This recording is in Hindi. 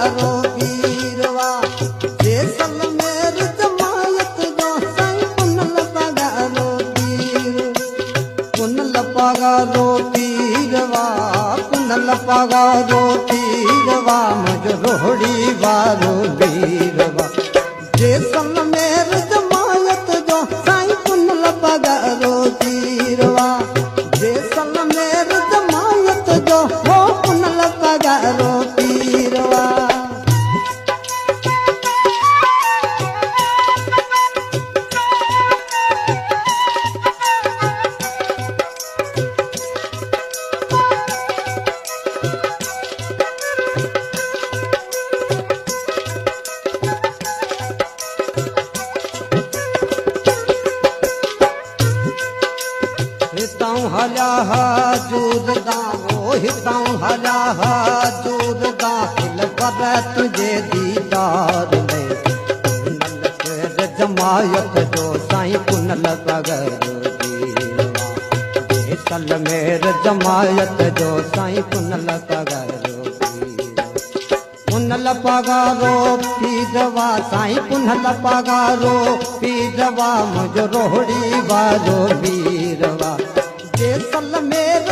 पगारो पीरवा जैसल मेर जमायत जो साईं पुनल पगारो पीर पुनल पगारो पीरवा पुनल पगारो पीरवा मुझ रोहड़ी वारो वीरवा जैसल मेर जमायत जो साईं पुनल पगारो पीरवा जैसल मेर जमायत जो हो पुनल पगारो पीरवा हिताऊं हला हजूर दा ओ हिताऊं हला हजूर दा दिल पर तुझे दीदार में पुनल केर जमायत जो साईं पुनल पगारो पीरवा जैसल मेर जमायत जो साईं पुनल पगारो पीरवा पुनल पगारो पीरवा साईं पुनल पगारो पीरवा मुझ रोहड़ी वारो वीरवा जैसल मेर